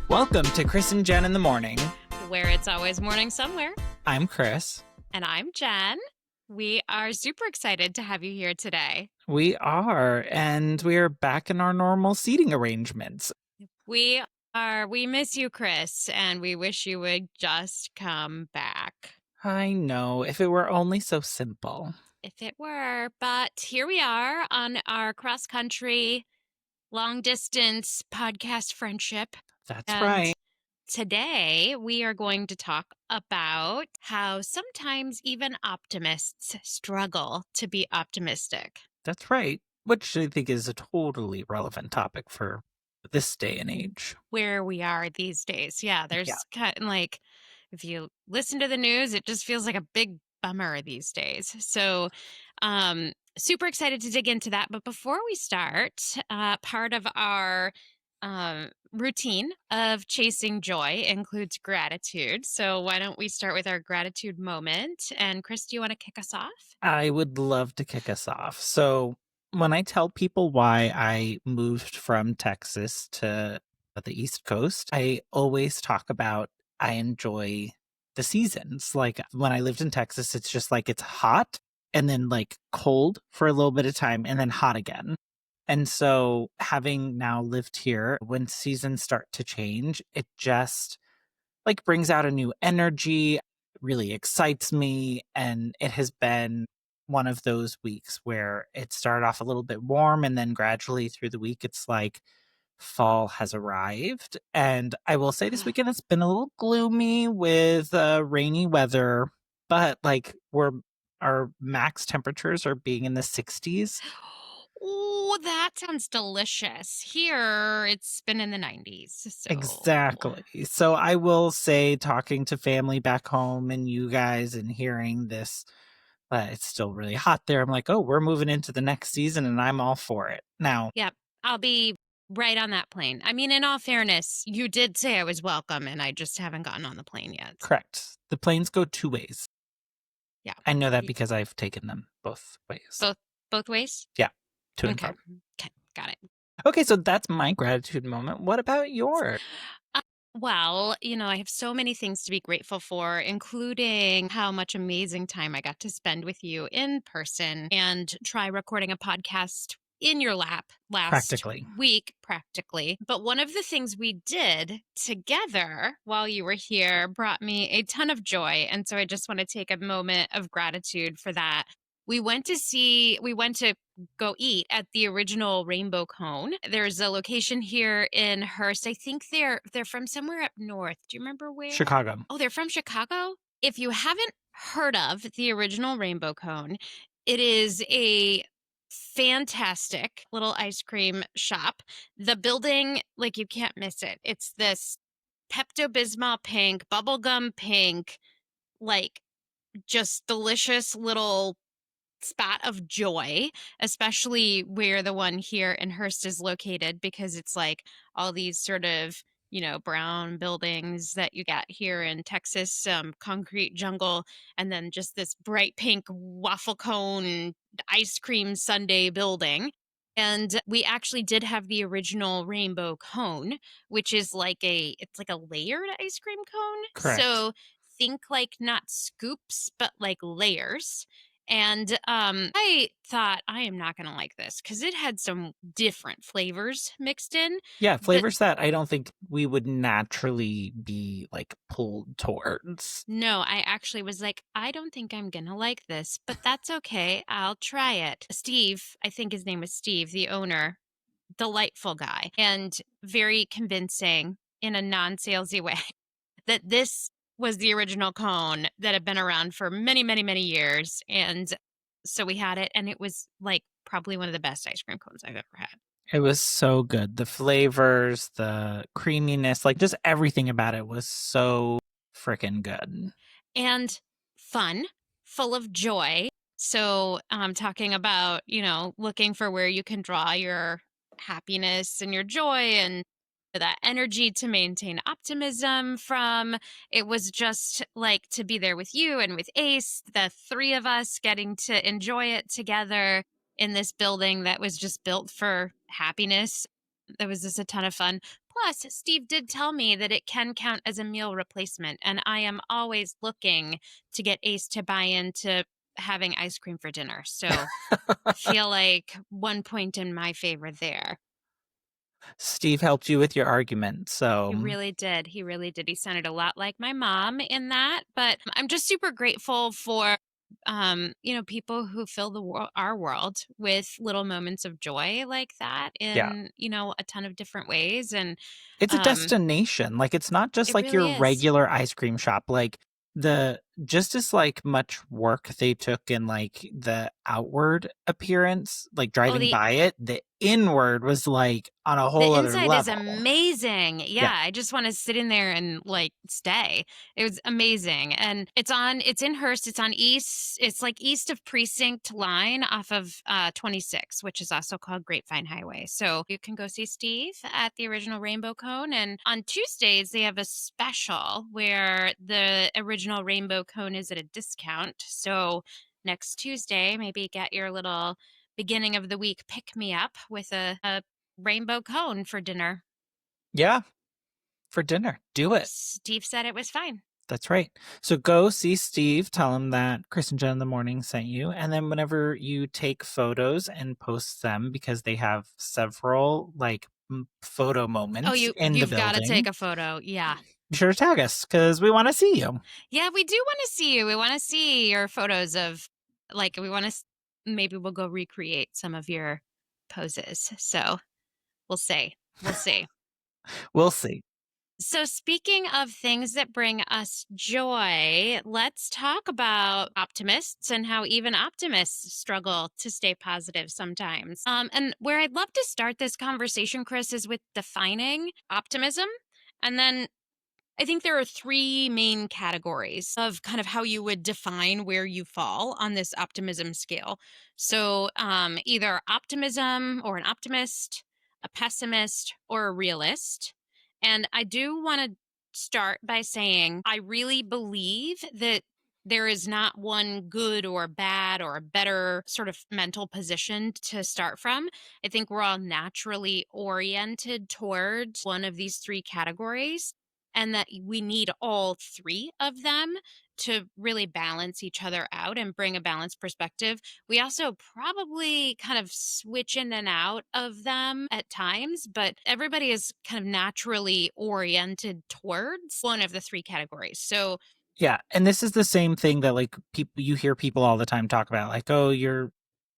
Welcome to Chris and Jen in the Morning. Where it's always morning somewhere. I'm Chris. And I'm Jen. We are super excited to have you here today. We are, and we are back in our normal seating arrangements. We are. We miss you, Chris, and we wish you would just come back. I know, if it were only so simple. If it were, but here we are on our cross-country, long-distance podcast friendship. That's right. Today, we are going to talk about how sometimes even optimists struggle to be optimistic. That's right, which I think is a totally relevant topic for this day and age. Where we are these days. Yeah, there's kind of like, if you listen to the news, it just feels like a big bummer these days. So, super excited to dig into that. But before we start, part of our routine of chasing joy includes gratitude. So why don't we start with our gratitude moment? And Chris, do you want to kick us off? I would love to kick us off. So when I tell people why I moved from Texas to the East Coast, I always talk about I enjoy the seasons. Like when I lived in Texas, it's just like it's hot and then like cold for a little bit of time and then hot again. And so having now lived here, when seasons start to change, it just like brings out a new energy, really excites me. And it has been one of those weeks where it started off a little bit warm and then gradually through the week, it's like fall has arrived. And I will say this weekend, it's been a little gloomy with rainy weather, but like our max temperatures are being in the 60s. Oh, that sounds delicious. Here, it's been in the 90s. So. Exactly. So I will say, talking to family back home and you guys and hearing this, it's still really hot there. I'm like, oh, we're moving into the next season and I'm all for it. Now, yep, I'll be right on that plane. I mean, in all fairness, you did say I was welcome and I just haven't gotten on the plane yet. Correct. The planes go two ways. Yeah. I know that because I've taken them both ways. Both ways? Yeah. To and from. Okay, got it. Okay, so that's my gratitude moment. What about yours? Well, I have so many things to be grateful for, including how much amazing time I got to spend with you in person and try recording a podcast in your lap last week, practically. But one of the things we did together while you were here brought me a ton of joy. And so I just want to take a moment of gratitude for that. We went to go eat at the original Rainbow Cone. There's a location here in Hearst. I think they're from somewhere up north. Do you remember where? Chicago. Oh, they're from Chicago? If you haven't heard of the original Rainbow Cone, it is a fantastic little ice cream shop. The building, like, you can't miss it. It's this Pepto-Bismol pink, bubblegum pink, like, just delicious little spot of joy, especially where the one here in Hearst is located, because it's like all these sort of, brown buildings that you got here in Texas, concrete jungle, and then just this bright pink waffle cone ice cream sundae building. And we actually did have the original Rainbow Cone, which is it's like a layered ice cream cone. Correct. So think like not scoops, but like layers. And I thought, I am not going to like this because it had some different flavors mixed in. Yeah, flavors that I don't think we would naturally be like pulled towards. No, I actually was like, I don't think I'm going to like this, but that's okay. I'll try it. Steve, I think his name was Steve, the owner, delightful guy and very convincing in a non-salesy way that this was the original cone that had been around for many, many, many years. And so we had it, and it was like probably one of the best ice cream cones I've ever had. It was so good. The flavors, the creaminess, like just everything about it was so freaking good. And fun, full of joy. So talking about, looking for where you can draw your happiness and your joy and that energy to maintain optimism from. It was just like to be there with you and with Ace, the three of us getting to enjoy it together in this building that was just built for happiness. There was just a ton of fun. Plus, Steve did tell me that it can count as a meal replacement, and I am always looking to get Ace to buy into having ice cream for dinner. So I feel like 1 point in my favor there. Steve helped you with your argument, He so really did. He really did. He sounded a lot like my mom in that, but I'm just super grateful for people who fill our world with little moments of joy like that yeah. in, a ton of different ways and It's a um destination, like, it's not just, it like, your really is. regular ice cream shop, like, the just as, like, much work they took in, like, the outward appearance, like, Oh, driving by it, the inward was, like, on a the whole other inside is level. amazing. Yeah. Yeah, I just wanna sit in there and, like, stay. It was amazing, and it's in Hearst, it's, like, east of Precinct Line off of, 26, which is also called Grapevine Highway, so you can go see Steve at the original Rainbow Cone, and on Tuesdays, they have a special where the original Rainbow Cone is at a discount, so next Tuesday, maybe get your little beginning of the week pick me up with a rainbow cone for dinner. Yeah, for dinner. Do it. Steve said it was fine. That's right. So go see Steve, tell him that Chris and Jen in the morning sent you, and then whenever you take photos and post them because they have several, like, photo Oh, moments in the you've gotta take building, a photo. Yeah. be sure to tag us because we wanna see you. Yeah, we do wanna see you. We wanna see your photos of we wanna maybe we'll go recreate some of your poses. So, we'll see. We'll see. We'll see. So, speaking of things that bring us joy, let's talk about optimists and how even optimists struggle to stay positive sometimes. And where I'd love to start this conversation, Chris, is with defining optimism. And then I think there are three main categories of kind of how you would define where you fall on this optimism scale. So, either optimism or an optimist, a pessimist, or a realist. And I do want to start by saying I really believe that there is not one good or bad or a better sort of mental position to start from. I think we're all naturally oriented towards one of these three categories and that we need all three of them to really balance each other out and bring a balanced perspective. We also probably kind of switch in and out of them at times, but everybody is kind of naturally oriented towards one of the three categories. So, Yeah, and this is the same thing that, like, people you hear people all the time talk about, like, "Oh, you're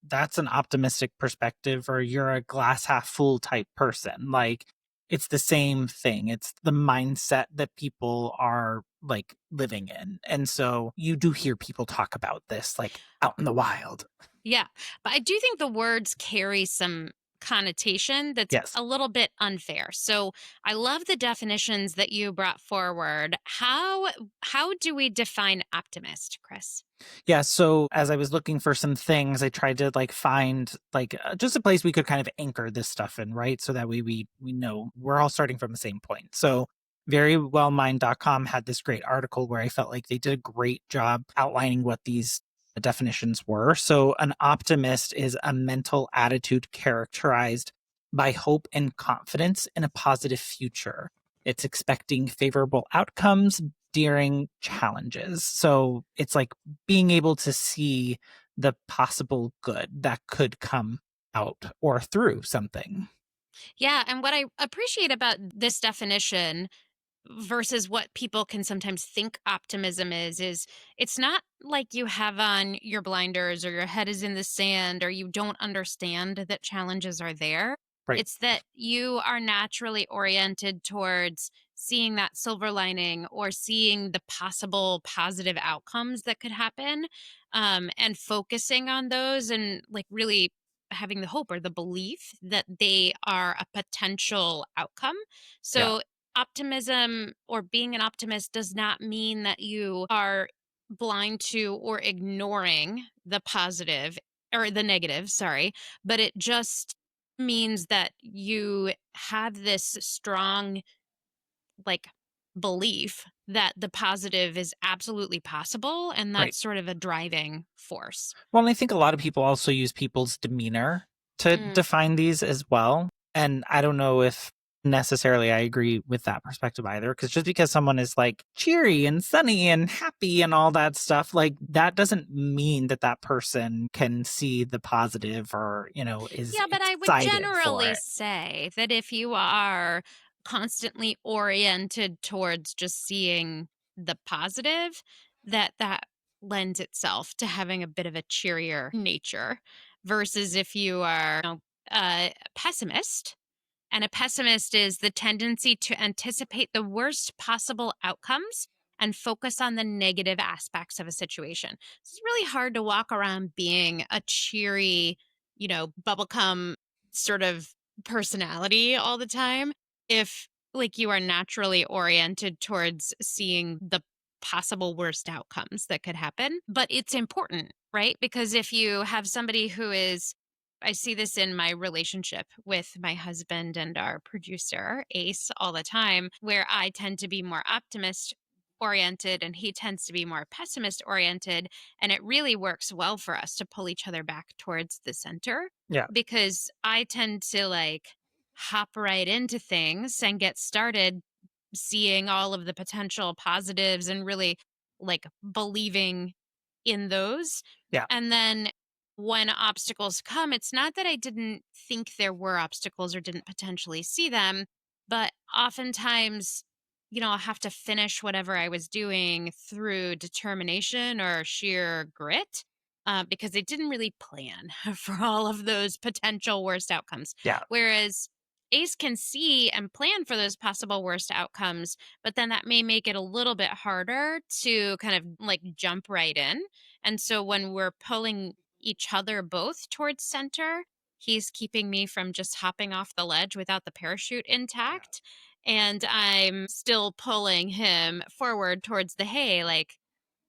that's an optimistic perspective," or "You're a glass half full type person." Like, it's the same thing. It's the mindset that people are, like, living in, and so you do hear people talk about this, like, out in the wild. yeah, but I do think the words carry some connotation that's Yes. a little bit unfair. So I love the definitions that you brought forward. How do we define optimist, Chris? Yeah, so as I was looking for some things, I tried to like find like just a place we could kind of anchor this stuff in, right? So that we know we're all starting from the same point. So verywellmind.com had this great article where I felt like they did a great job outlining what these definitions were. So an optimist is a mental attitude characterized by hope and confidence in a positive future. It's expecting favorable outcomes during challenges. So it's like being able to see the possible good that could come out or through something. Yeah, and what I appreciate about this definition versus what people can sometimes think optimism is it's not like you have on your blinders or your head is in the sand or you don't understand that challenges are there. Right. It's that you are naturally oriented towards seeing that silver lining or seeing the possible positive outcomes that could happen, and focusing on those and like really having the hope or the belief that they are a potential outcome. Yeah. So optimism or being an optimist does not mean that you are blind to or ignoring the positive or the negative, sorry, but it just means that you have this strong like belief that the positive is absolutely possible and Right. that's sort of a driving force. Well, and I think a lot of people also use people's demeanor to Mm. define these as well. And I don't know if necessarily I agree with that perspective either. Because just because someone is like cheery and sunny and happy and all that stuff, like that doesn't mean that that person can see the positive or, is Yeah, but I would excited for generally it. say that if you are constantly oriented towards just seeing the positive, that lends itself to having a bit of a cheerier nature versus if you are a pessimist. And a pessimist is the tendency to anticipate the worst possible outcomes and focus on the negative aspects of a situation. It's really hard to walk around being a cheery, bubblegum sort of personality all the time if like you are naturally oriented towards seeing the possible worst outcomes that could happen. But it's important, right? Because if you have somebody who is I see this in my relationship with my husband and our producer, Ace, all the time, where I tend to be more optimist oriented and he tends to be more pessimist oriented. And it really works well for us to pull each other back towards the center Yeah. because I tend to like hop right into things and get started seeing all of the potential positives and really like believing in those. Yeah. And then when obstacles come, it's not that I didn't think there were obstacles or didn't potentially see them, but oftentimes, I'll have to finish whatever I was doing through determination or sheer grit because I didn't really plan for all of those potential worst outcomes. Yeah. Whereas Ace can see and plan for those possible worst outcomes, but then that may make it a little bit harder to kind of like jump right in. And so when we're pulling each other both towards center, he's keeping me from just hopping off the ledge without the parachute intact. And I'm still pulling him forward towards the hay, like,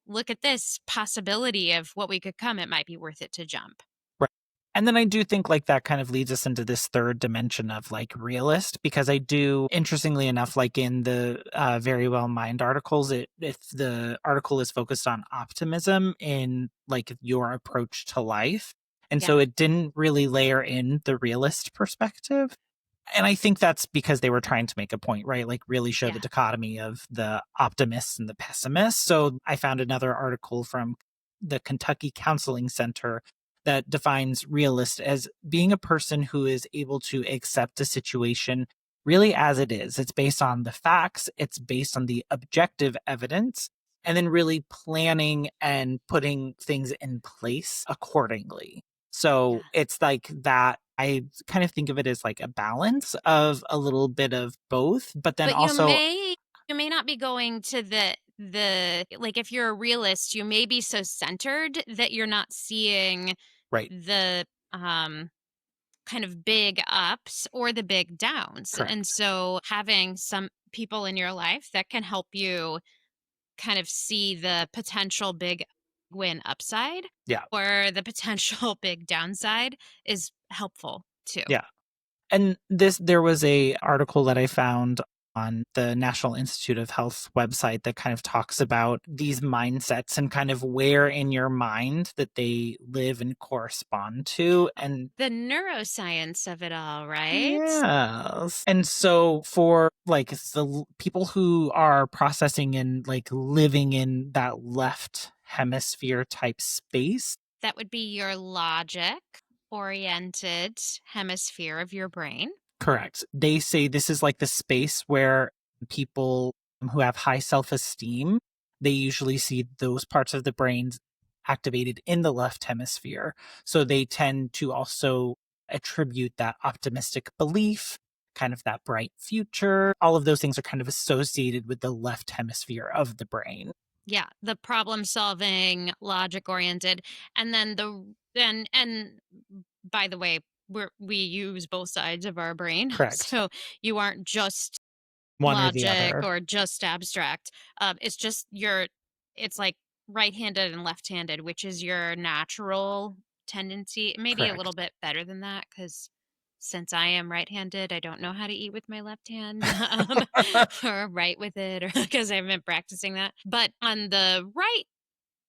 look at this possibility of what we could come. It might be worth it to jump. Right. And then I do think like that kind of leads us into this third dimension of like realist, because I do, interestingly enough, like in the Very Well Mind articles, if the article is focused on optimism in like your approach to life. And Yeah. so it didn't really layer in the realist perspective. And I think that's because they were trying to make a point, right? Like really show the Yeah. dichotomy of the optimists and the pessimists. So I found another article from the Kentucky Counseling Center that defines realist as being a person who is able to accept a situation really as it is. It's based on the facts, it's based on the objective evidence, and then really planning and putting things in place accordingly. So Yeah. it's like that. I kind of think of it as like a balance of a little bit of both, but then But also, you may not be going to the like if you're a realist, you may be so centered that you're not seeing right, the kind of big ups or the big downs. And correct. so having some people in your life that can help you kind of see the potential big win upside Yeah, or the potential big downside is helpful too. yeah. And there was a article that I found on the National Institute of Health website that kind of talks about these mindsets and kind of where in your mind that they live and correspond to. And The neuroscience of it all, right? yes. And so for like people who are processing and like living in that left hemisphere type space. That would be your logic oriented hemisphere of your brain. Correct. They say this is like the space where people who have high self-esteem, they usually see those parts of the brains activated in the left hemisphere. So they tend to also attribute that optimistic belief, kind of that bright future. All of those things are kind of associated with the left hemisphere of the brain. Yeah, the problem solving, logic oriented, and then and by the way, we use both sides of our brain, Correct. so you aren't just One or the logic other. or just abstract. It's just your it's like right-handed and left-handed, which is your natural tendency. Maybe a little Correct. bit better than that because since I am right-handed, I don't know how to eat with my left hand or write with it or because I haven't been practicing that. But on the right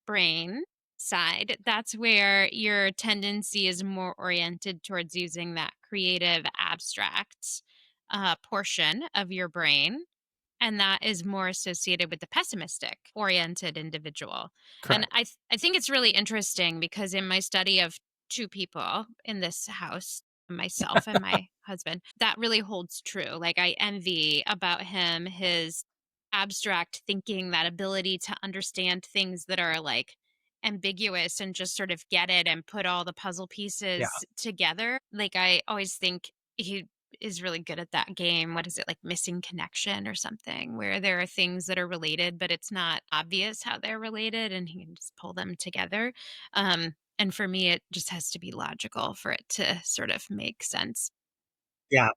brain side, that's where your tendency is more oriented towards using that creative abstract portion of your brain, and that is more associated with the pessimistic oriented individual. And Correct. I think it's really interesting because in my study of two people in this house, myself and my husband, that really holds true. Like, I envy about him his abstract thinking, that ability to understand things that are like ambiguous and just sort of get it and put all the puzzle Yeah. pieces together. Like, I always think he is really good at that game. What is it, like Missing Connection or something, where there are things that are related, but it's not obvious how they're related, and he can just pull them together. And for me, it just has to be logical for it to sort of make sense. Yeah.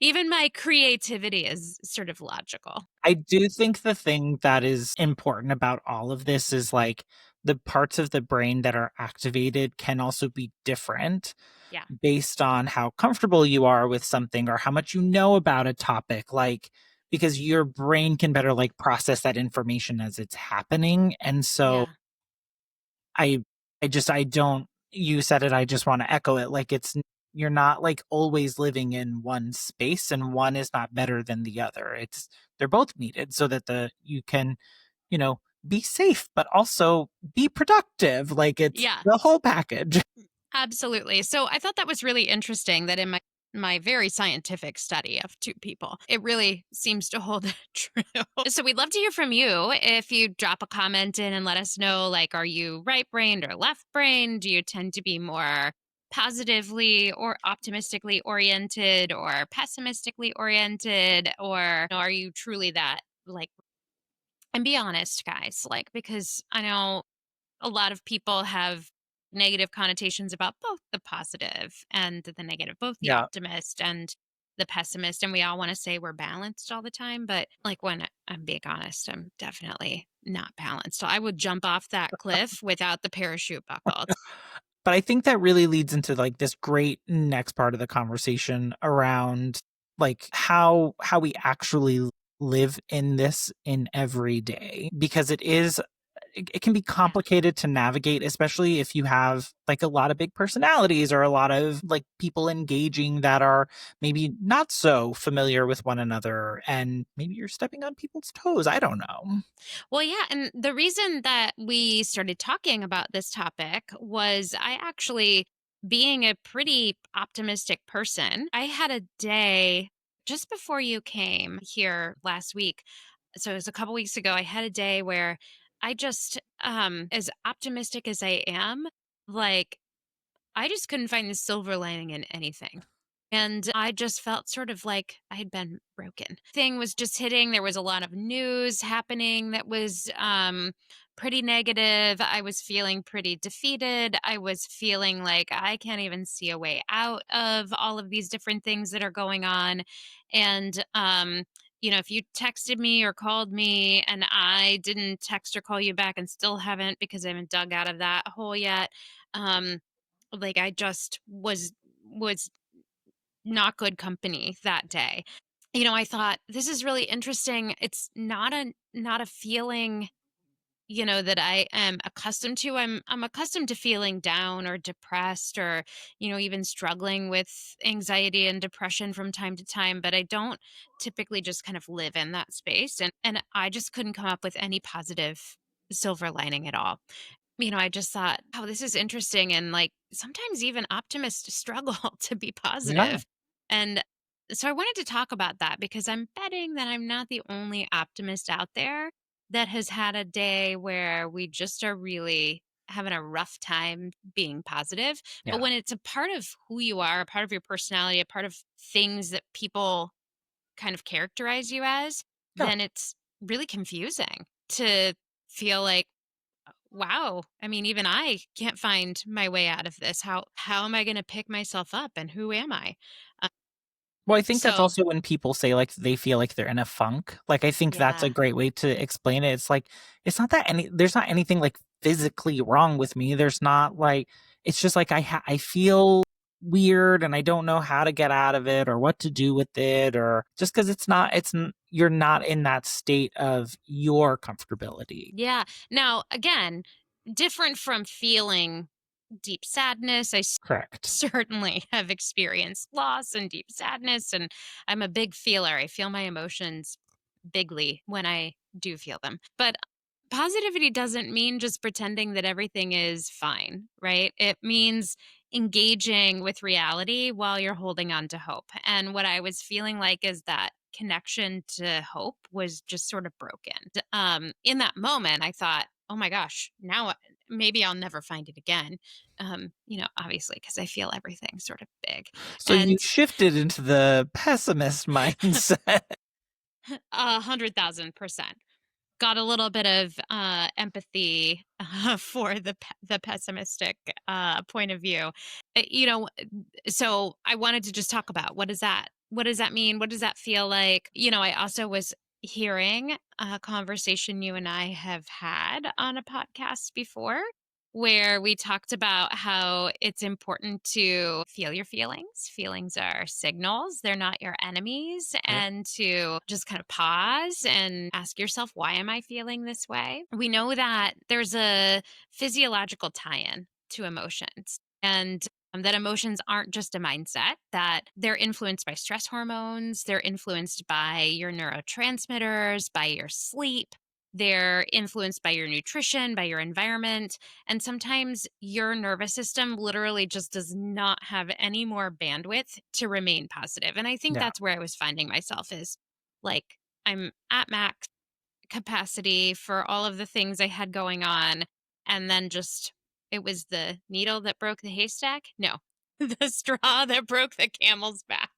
Even my creativity is sort of logical. I do think the thing that is important about all of this is like the parts of the brain that are activated can also be different Yeah. based on how comfortable you are with something or how much you know about a topic. Like, because your brain can better like process that information as it's happening. And so Yeah. I I don't, you said it, I just want to echo it. Like you're not like always living in one space and one is not better than the other. It's they're both needed so that the you can, you know, be safe but also be productive. Like it's Yeah. the whole package. Absolutely. So I thought that was really interesting that in my very scientific study of two people, it really seems to hold true. So we'd love to hear from you. If you drop a comment in and let us know, like, are you right brained or left brained? Do you tend to be more positively or optimistically oriented or pessimistically oriented? Or are you truly that, like, and be honest, guys, like, because I know a lot of people have negative connotations about both the positive and the negative, both the Yeah. optimist and the pessimist. And we all want to say we're balanced all the time. But like, when I'm being honest, I'm definitely not balanced. So I would jump off that cliff without the parachute buckled. But I think that really leads into like this great next part of the conversation around like how we actually live in this in every day, because it can be Yeah. complicated to navigate, especially if you have like a lot of big personalities or a lot of like people engaging that are maybe not so familiar with one another, and maybe you're stepping on people's toes. I don't know. Well, yeah. And the reason that we started talking about this topic was I actually, being a pretty optimistic person, I had a day just before you came here last week. So it was a couple weeks ago. I had a day where I just, as optimistic as I am, like, I just couldn't find the silver lining in anything. And I just felt sort of like I had been broken. Thing was just hitting. There was a lot of news happening that was pretty negative. I was feeling pretty defeated. I was feeling like I can't even see a way out of all of these different things that are going on. And, if you texted me or called me and I didn't text or call you back and still haven't, because I haven't dug out of that hole yet, um, like, I just was not good company that day. I thought, this is really interesting. It's not a feeling, that I am accustomed to. I'm accustomed to feeling down or depressed, or, even struggling with anxiety and depression from time to time, but I don't typically just kind of live in that space. And I just couldn't come up with any positive silver lining at all. I just thought, oh, this is interesting. And like, sometimes even optimists struggle to be Yeah. positive. And so I wanted to talk about that because I'm betting that I'm not the only optimist out there that has had a day where we just are really having a rough time being positive. But Yeah. when it's a part of who you are, a part of your personality, a part of things that people kind of characterize you as, Yeah. then it's really confusing to feel like, wow, I mean, even I can't find my way out of this. How am I going to pick myself up, and who am I? Uh, Well, I think that's so also when people say, like, they feel like they're in a funk. Like, I think that's a yeah. great way to explain it. It's like, it's not that there's not anything, like, physically wrong with me. There's not, like it's just like I feel weird and I don't know how to get out of it or what to do with it, or just because you're not in that state of your comfortability. Yeah. Now, again, different from feeling deep sadness. Correct. Certainly have experienced loss and deep sadness, and I'm a big feeler. I feel my emotions bigly when I do feel them. But positivity doesn't mean just pretending that everything is fine, right? It means engaging with reality while you're holding on to hope. And what I was feeling like is that connection to hope was just sort of broken. In that moment, I thought, oh my gosh, now maybe I'll never find it again. Obviously, because I feel everything sort of big. So you And shifted into the pessimist mindset. 100,000%. Got a little bit of empathy for the pessimistic point of view. So I wanted to just talk about what does that mean? What does that feel like? I also was hearing a conversation you and I have had on a podcast before where we talked about how it's important to feel your feelings. Feelings are signals, they're not your enemies, Right. and to just kind of pause and ask yourself, why am I feeling this way? We know that there's a physiological tie in to emotions. And that emotions aren't just a mindset, that they're influenced by stress hormones, they're influenced by your neurotransmitters, by your sleep, they're influenced by your nutrition, by your environment. And sometimes your nervous system literally just does not have any more bandwidth to remain positive. And I think Yeah. that's where I was finding myself is like, I'm at max capacity for all of the things I had going on. And then just, it was the needle that broke the haystack. No, the straw that broke the camel's back.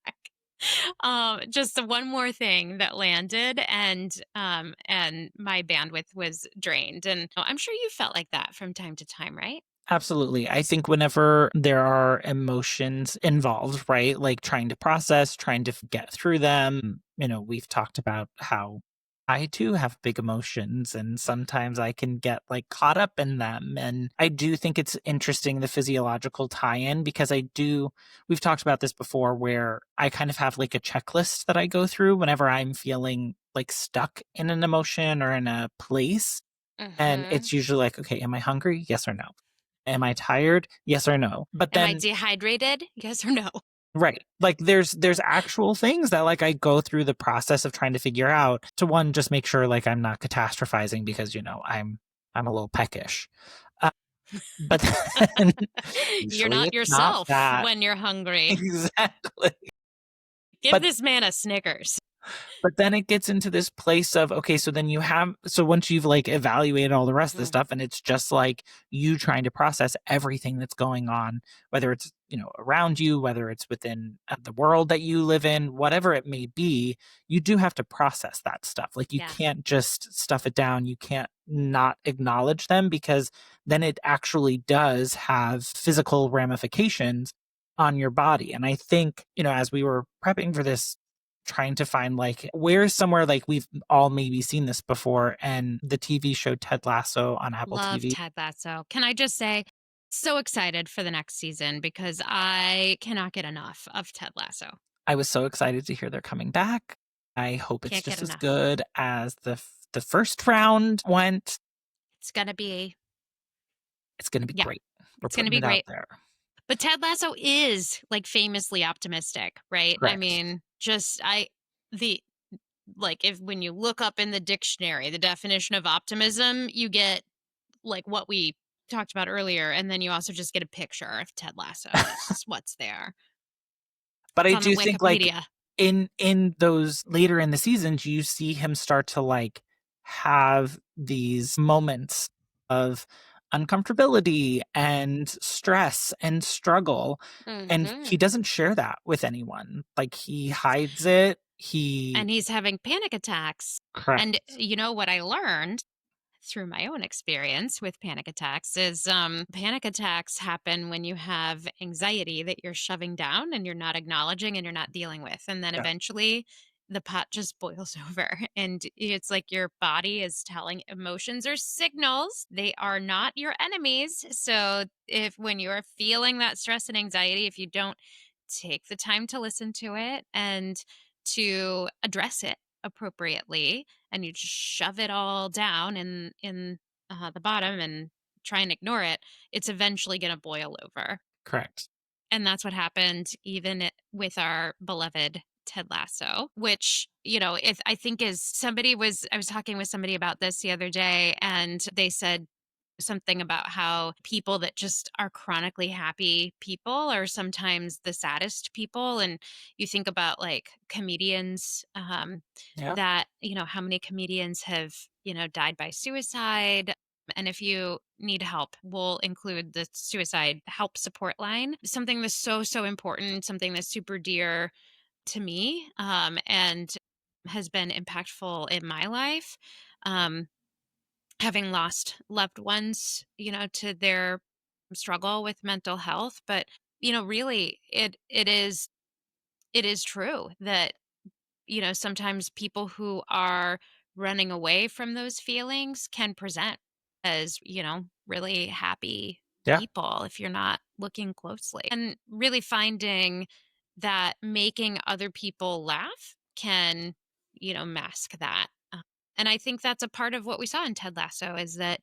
Just the one more thing that landed, and my bandwidth was drained. And I'm sure you felt like that from time to time, right? Absolutely. I think whenever there are emotions involved, right? Like trying to process, trying to get through them, we've talked about how I too have big emotions and sometimes I can get like caught up in them. And I do think it's interesting the physiological tie in because we've talked about this before where I kind of have like a checklist that I go through whenever I'm feeling like stuck in an emotion or in a place. And Hmm. it's usually like, okay, am I hungry? Yes or no? Am I tired? Yes or no? But Am I then dehydrated? Yes or no? right. Like there's actual things that like I go through the process of trying to figure out to one just make sure like I'm not catastrophizing because I'm a little peckish. Uh, but then You're usually not it's not yourself that. when you're hungry. Exactly. Give But this man a Snickers. But then it gets into this place of, okay, so once you've like evaluated all the rest of the Mm, stuff and it's just like you trying to process everything that's going on, whether it's, around you, whether it's within the world that you live in, whatever it may be, you do have to process that stuff. Like you yeah. can't just stuff it down. You can't not acknowledge them because then it actually does have physical ramifications on your body. And I think, as we were prepping for this trying to find like where's somewhere like we've all maybe seen this before and the TV show Ted Lasso on Apple Love TV. Ted Lasso. Can I just say, so excited for the next season because I cannot get enough of Ted Lasso. I was so excited to hear they're coming back. I hope it's Can't get just as enough. good as the first round went. It's gonna be, It's going to be yeah, great. We're it's gonna putting be it out great. there. But Ted Lasso is like famously optimistic, right? I Correct. mean, the like if when you look up in the dictionary the definition of optimism, you get like what we talked about earlier, and then you also just get a picture of Ted Lasso. That's just what's there. But It's I on the do think like Wikipedia. in those later in the seasons, you see him start to like have these moments of uncomfortability and stress and struggle. And Hmm. he doesn't share that with anyone. Like he hides it. He And he's having panic attacks. And correct. you know what I learned through my own experience with panic attacks is panic attacks happen when you have anxiety that you're shoving down and you're not acknowledging and you're not dealing with, and then Yeah. eventually the pot just boils over, and it's like your body is telling emotions or signals, they are not your enemies. So if when you're feeling that stress and anxiety, if you don't take the time to listen to it and to address it appropriately, and you just shove it all down in the bottom and try and ignore it, it's eventually going to boil over. Correct. And that's what happened with our beloved Ted Lasso, which, if I think is somebody was, I was talking with somebody about this the other day, and they said something about how people that just are chronically happy people are sometimes the saddest people. And you think about like comedians, Yeah. that, how many comedians have, died by suicide. And if you need help, we'll include the suicide help support line, something that's so, so important, something that's super dear to me, and has been impactful in my life. Um, Having lost loved ones, to their struggle with mental health. But, really it is true that, sometimes people who are running away from those feelings can present as, really happy Yeah. people if you're not looking closely. And really finding that making other people laugh can, mask that. And I think that's a part of what we saw in Ted Lasso is that,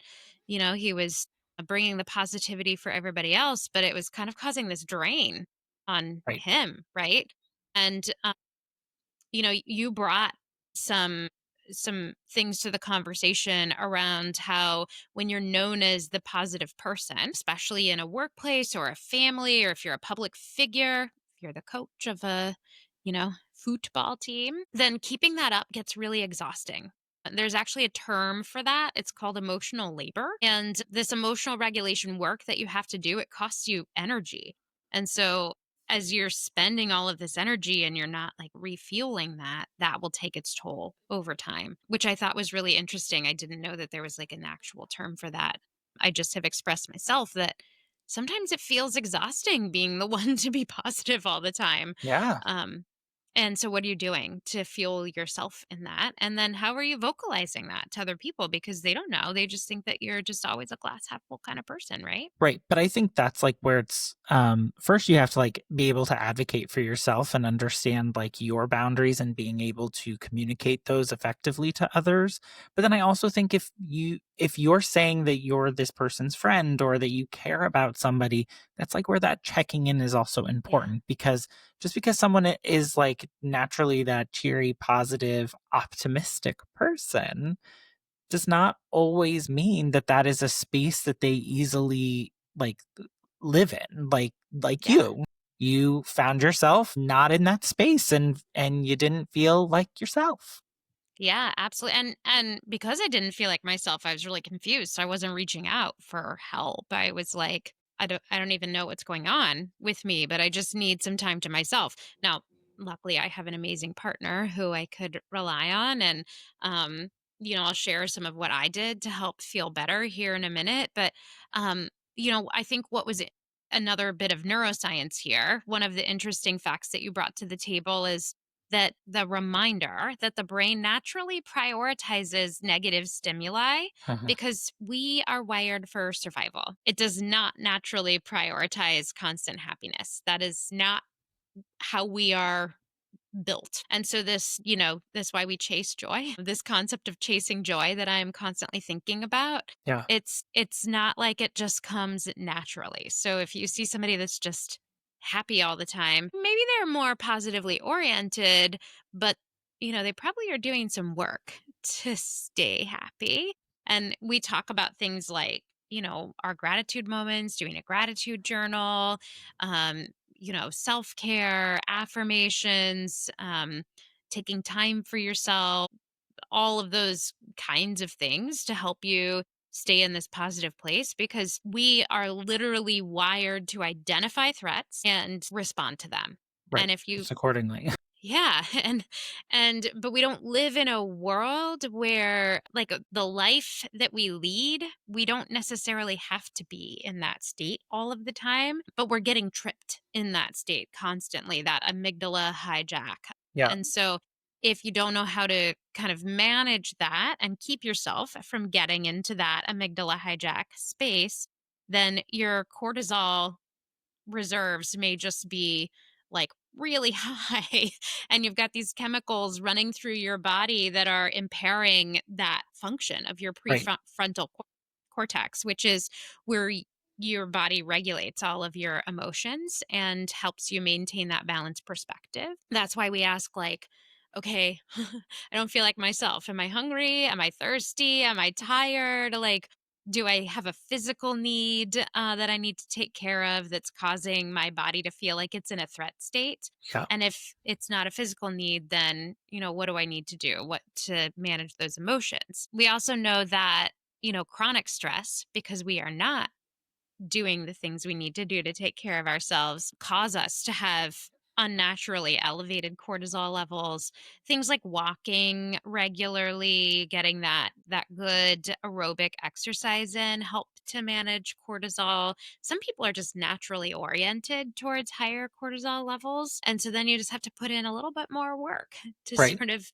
he was bringing the positivity for everybody else, but it was kind of causing this drain on Right. him, right? And you brought some things to the conversation around how when you're known as the positive person, especially in a workplace or a family, or if you're a public figure, if you're the coach of a, football team, then keeping that up gets really exhausting. There's actually a term for that. It's called emotional labor. And this emotional regulation work that you have to do, it costs you energy. And so as you're spending all of this energy and you're not like refueling that, that will take its toll over time, which I thought was really interesting. I didn't know that there was like an actual term for that. I just have expressed myself that sometimes it feels exhausting being the one to be positive all the time. Yeah. Um, and so, what are you doing to fuel yourself in that? And then, how are you vocalizing that to other people? Because they don't know. They just think that you're just always a glass half full kind of person, right? Right, but I think that's, like, where it's, first you have to, like, be able to advocate for yourself and understand, like, your boundaries and being able to communicate those effectively to others, but then I also think if you're saying that you're this person's friend or that you care about somebody, that's, like, where that checking in is also Yeah. important because just because someone is, like, naturally that cheery, positive, optimistic person does not always mean that that is a space that they easily, like, live in, like Yeah. you. You found yourself not in that space and you didn't feel like yourself. Yeah, absolutely. And because I didn't feel like myself, I was really confused. So I wasn't reaching out for help. I was like, I don't even know what's going on with me, but I just need some time to myself. Now, luckily I have an amazing partner who I could rely on, and um I'll share some of what I did to help feel better here in a minute, but um I think what was another bit of neuroscience here, one of the interesting facts that you brought to the table is that the reminder that the brain naturally prioritizes negative stimuli because we are wired for survival. It does not naturally prioritize constant happiness. That is not how we are built. And so that's why we chase joy. This concept of chasing joy that I'm constantly thinking about, Yeah. it's not like it just comes naturally. So if you see somebody that's just happy all the time, maybe they're more positively oriented, but they probably are doing some work to stay happy. And we talk about things like, our gratitude moments, doing a gratitude journal, um, self care, affirmations, taking time for yourself, all of those kinds of things to help you stay in this positive place because we are literally wired to identify threats and respond to them. Right. And if you Just accordingly. yeah, and but we don't live in a world where like the life that we lead, we don't necessarily have to be in that state all of the time, but we're getting tripped in that state constantly, that amygdala hijack. Yeah. And so if you don't know how to kind of manage that and keep yourself from getting into that amygdala hijack space, then your cortisol reserves may just be like really high and you've got these chemicals running through your body that are impairing that function of your Right. prefrontal cortex, which is where your body regulates all of your emotions and helps you maintain that balanced perspective. That's why we ask, like, okay, I don't feel like myself. Am I hungry? Am I thirsty? Am I tired? Like, do I have a physical need that I need to take care of that's causing my body to feel like it's in a threat state? Yeah. And if it's not a physical need, then, what do I need to do? What to manage those emotions? We also know that, chronic stress, because we are not doing the things we need to do to take care of ourselves, cause us to have unnaturally elevated cortisol levels. Things like walking regularly, getting that good aerobic exercise in, help to manage cortisol. Some people are just naturally oriented towards higher cortisol levels, and so then you just have to put in a little bit more work to Right. sort of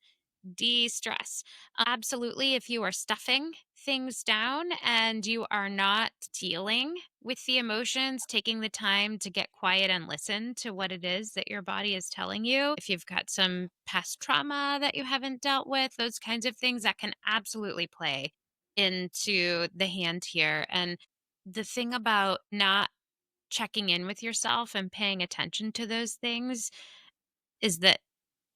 de-stress. Absolutely, if you are stuffing things down and you are not dealing with the emotions, taking the time to get quiet and listen to what it is that your body is telling you, if you've got some past trauma that you haven't dealt with, those kinds of things that can absolutely play into the hand here. And the thing about not checking in with yourself and paying attention to those things is that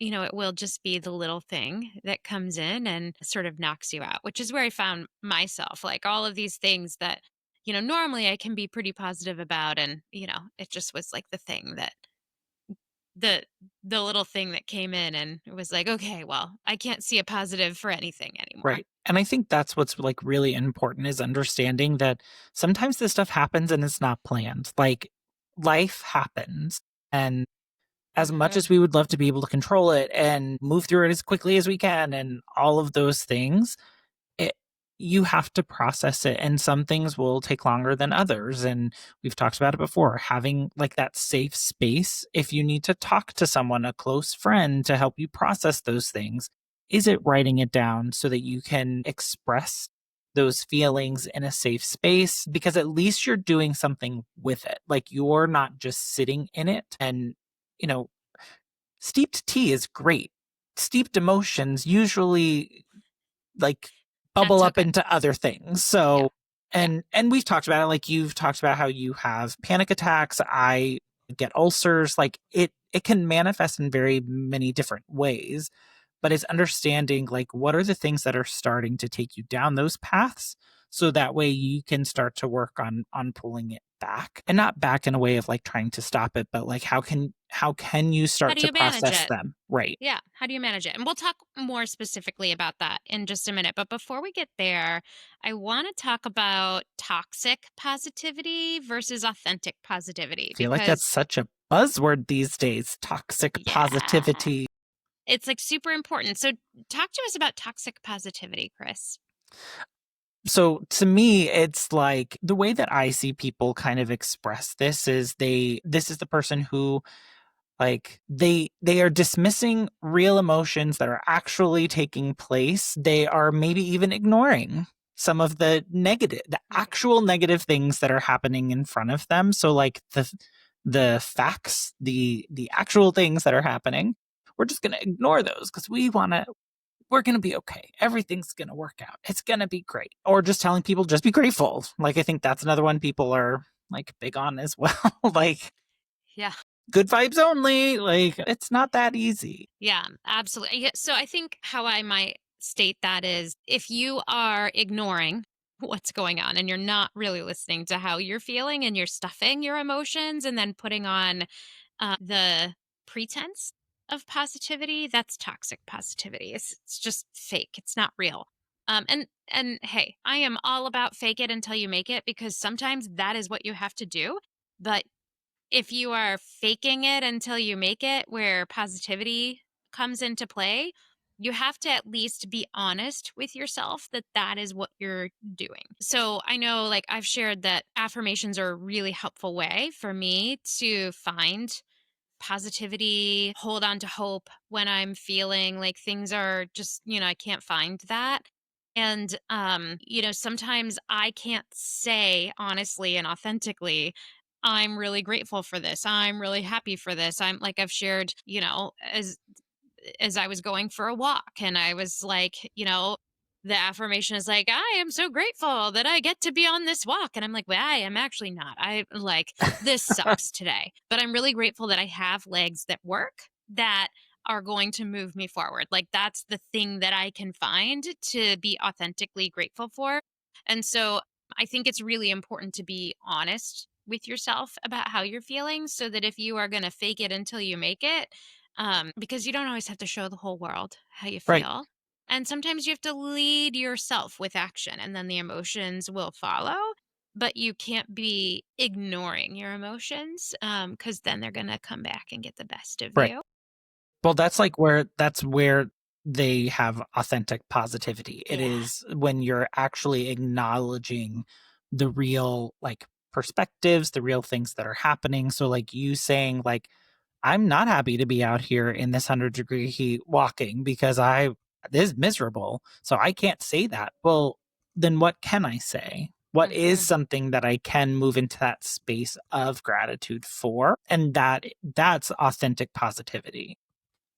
it will just be the little thing that comes in and sort of knocks you out, which is where I found myself. Like all of these things that, normally I can be pretty positive about. And, it just was like the the little thing that came in and it was like, okay, well, I can't see a positive for anything anymore. Right. And I think that's what's like really important is understanding that sometimes this stuff happens and it's not planned. Like life happens. And as much Hmm. as we would love to be able to control it and move through it as quickly as we can and all of those things, it you have to process it, and some things will take longer than others, and we've talked about it before, having like that safe space if you need to talk to someone, a close friend, to help you process those things. Is it writing it down so that you can express those feelings in a safe space, because at least you're doing something with it, like you're not just sitting in it. And you know steeped tea is great. Steeped emotions usually like Not bubble so up good. into other things. Yeah. So Yeah. and we've talked about it, like you've talked about how you have panic attacks, I get ulcers, like it can manifest in very many different ways, but it's understanding like what are the things that are starting to take you down those paths, so that way you can start to work on pulling it back, and not back in a way of like trying to stop it, but like how can you How start do to you manage process it? them, right? Yeah. How do you manage it? And we'll talk more specifically about that in just a minute. But before we get there, I want to talk about toxic positivity versus authentic positivity Feel like that's because, such a buzzword these days, toxic yeah, positivity. it's like super important. So, talk to us about toxic positivity, Chris. So to me, it's like the way that I see people kind of express this is this is the person who like they are dismissing real emotions that are actually taking place. They are maybe even ignoring some of the Right. actual negative things that are happening in front of them. So like the facts, the actual things that are happening, we're just going to ignore those because we're going to be okay. Everything's going to work out. It's going to be great. Or just telling people just be grateful. Like I think that's another one people are like big on as well. Like Yeah. good vibes only. Like it's not that easy. Yeah, absolutely. Yeah, so I think how I might state that is if you are ignoring what's going on and you're not really listening to how you're feeling and you're stuffing your emotions and then putting on the pretense of positivity, that's toxic positivity. It's just fake. It's not real. And hey, I am all about fake it until you make it because sometimes that is what you have to do. But if you are faking it until you make it, where positivity comes into play, you have to at least be honest with yourself that that is what you're doing. So I know, like, I've shared that affirmations are a really helpful way for me to find positivity, hold on to hope when I'm feeling like things are just, I can't find that. And sometimes I can't say honestly and authentically, I'm really grateful for this. I'm really happy for this. I'm like I've shared, as I was going for a walk and I was like, the affirmation is like, I am so grateful that I get to be on this walk. And I'm like, well, I am actually not. I like, this sucks today. But I'm really grateful that I have legs that work, that are going to move me forward. Like, that's the thing that I can find to be authentically grateful for. And so I think it's really important to be honest with yourself about how you're feeling so that if you are going to fake it until you make it, because you don't always have to show the whole world how you Right. feel. And sometimes you have to lead yourself with action and then the emotions will follow. But you can't be ignoring your emotions because then they're going to come back and get the best of Right. you. Well, that's where they have authentic positivity. It Yeah. is when you're actually acknowledging the real, like, perspectives, the real things that are happening. So, like, you saying, like, "I'm not happy to be out here in this 100-degree heat walking because I this is miserable, so I can't say that." Well, then what can I say? What is Hmm. something that I can move into that space of gratitude for? And that's authentic positivity.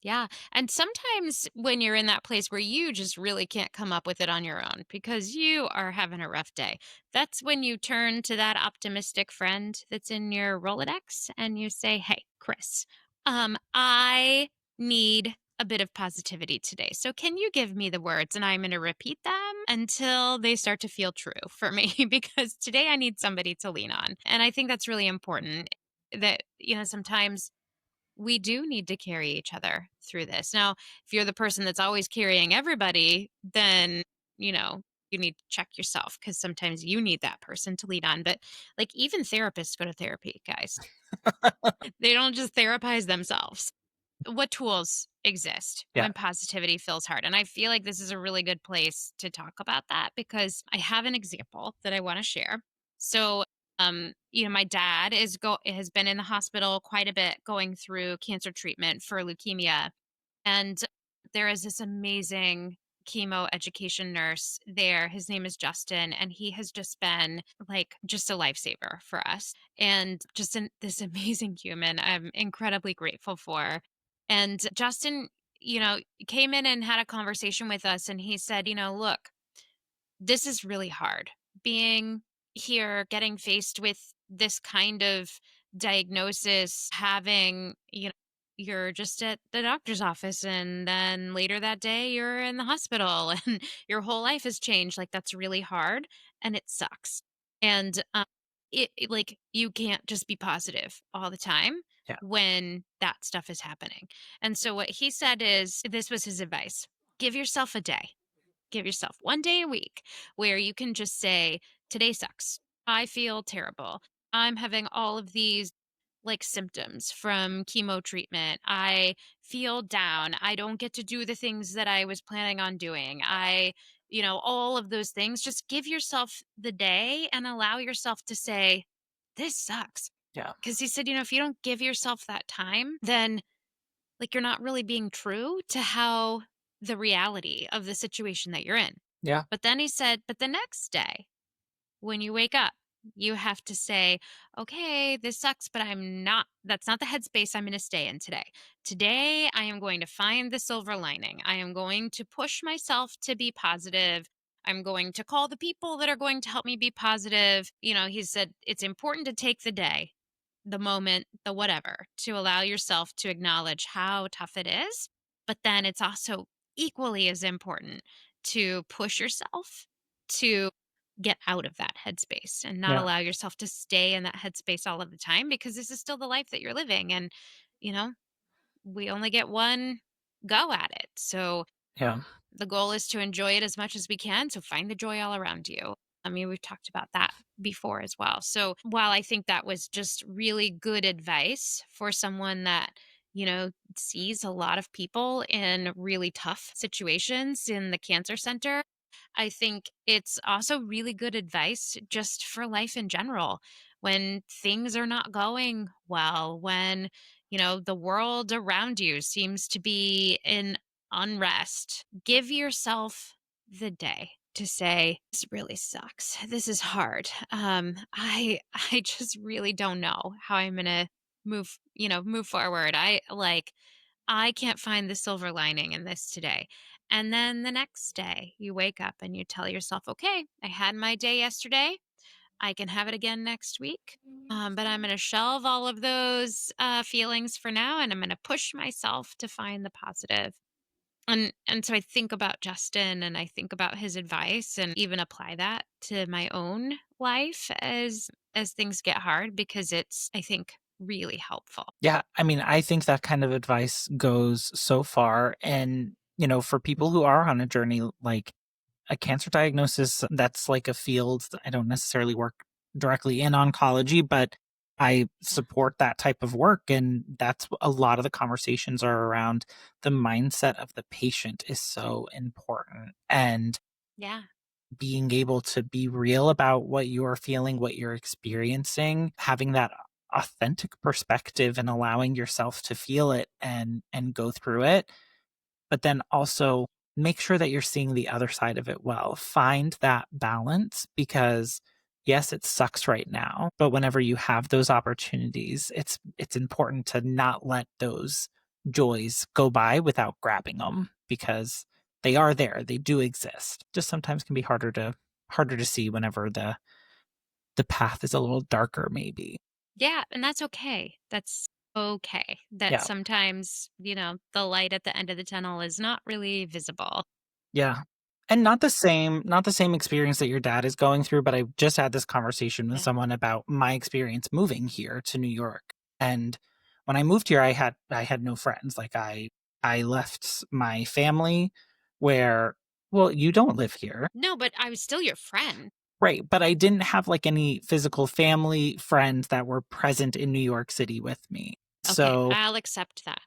Yeah. And sometimes when you're in that place where you just really can't come up with it on your own because you are having a rough day, that's when you turn to that optimistic friend that's in your Rolodex and you say, hey, Chris, I need a bit of positivity today. So can you give me the words and I'm going to repeat them until they start to feel true for me because today I need somebody to lean on. And I think that's really important that, sometimes we do need to carry each other through this. Now, if you're the person that's always carrying everybody, then, you need to check yourself because sometimes you need that person to lead on. But like even therapists go to therapy, guys. They don't just therapize themselves. What tools exist Yeah. when positivity feels hard? And I feel like this is a really good place to talk about that because I have an example that I want to share. So, my dad has been in the hospital quite a bit going through cancer treatment for leukemia. And there is this amazing chemo education nurse there. His name is Justin, and he has just been like just a lifesaver for us and just this amazing human I'm incredibly grateful for. And Justin, came in and had a conversation with us, and he said, look, this is really hard being here, getting faced with this kind of diagnosis, having, you're just at the doctor's office and then later that day you're in the hospital and your whole life has changed. Like, that's really hard and it sucks. And like, you can't just be positive all the time Yeah. when that stuff is happening. And so, what he said is this was his advice: give yourself a day. Give yourself one day a week where you can just say, today sucks. I feel terrible. I'm having all of these like symptoms from chemo treatment. I feel down. I don't get to do the things that I was planning on doing. All of those things. Just give yourself the day and allow yourself to say, this sucks. Yeah. Because he said, if you don't give yourself that time, then like you're not really being true to how the reality of the situation that you're in. Yeah. But then he said, but the next day, when you wake up, you have to say, okay, this sucks, but that's not the headspace I'm going to stay in today. Today, I am going to find the silver lining. I am going to push myself to be positive. I'm going to call the people that are going to help me be positive. He said, it's important to take the day, the moment, the whatever, to allow yourself to acknowledge how tough it is. But then it's also equally as important to push yourself to get out of that headspace and not Yeah. allow yourself to stay in that headspace all of the time because this is still the life that you're living. And, you know, we only get one go at it. So Yeah. the goal is to enjoy it as much as we can. So find the joy all around you. I mean, we've talked about that before as well. So while I think that was just really good advice for someone that, sees a lot of people in really tough situations in the cancer center, I think it's also really good advice just for life in general. When things are not going well, when, the world around you seems to be in unrest, give yourself the day to say, this really sucks. This is hard. I just really don't know how I'm going to move forward. I like I can't find the silver lining in this today. And then the next day, you wake up and you tell yourself, okay, I had my day yesterday. I can have it again next week. But I'm going to shelve all of those feelings for now, and I'm going to push myself to find the positive. And so I think about Justin and I think about his advice and even apply that to my own life as things get hard because it's, I think, really helpful. Yeah, I mean, I think that kind of advice goes so far. And, for people who are on a journey, like a cancer diagnosis, that's like a field that I don't necessarily work directly in oncology, but I Yeah. support that type of work. And that's a lot of the conversations are around the mindset of the patient is so important. And Yeah. being able to be real about what you're feeling, what you're experiencing, having that authentic perspective and allowing yourself to feel it and go through it, but then also make sure that you're seeing the other side of it well. Find that balance because yes, it sucks right now, but whenever you have those opportunities, it's important to not let those joys go by without grabbing them because they are there. They do exist. Just sometimes can be harder to see whenever the path is a little darker maybe. Yeah, and that's okay. That's okay. That Yeah. sometimes, the light at the end of the tunnel is not really visible. Yeah. And not the same experience that your dad is going through, but I just had this conversation with Yeah. someone about my experience moving here to New York. And when I moved here, I had no friends. Like I left my family where well, you don't live here. No, but I was still your friend. Right, but I didn't have like any physical family friends that were present in New York City with me. Okay, So I'll accept that.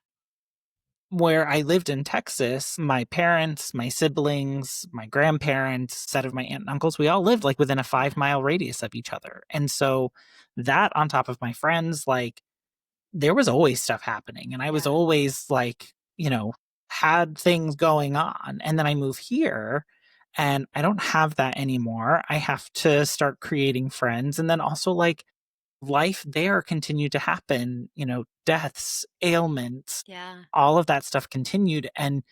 where I lived in Texas, my parents, my siblings, my grandparents, set of my aunt and uncles, we all lived like within a Yeah. 5 mile radius of each other. And so that on top of my friends, like there was always stuff happening. And I was Yeah. always like, had things going on. And then I move here and I don't have that anymore. I have to start creating friends. And then also like life there continued to happen, deaths, ailments, Yeah. all of that stuff continued and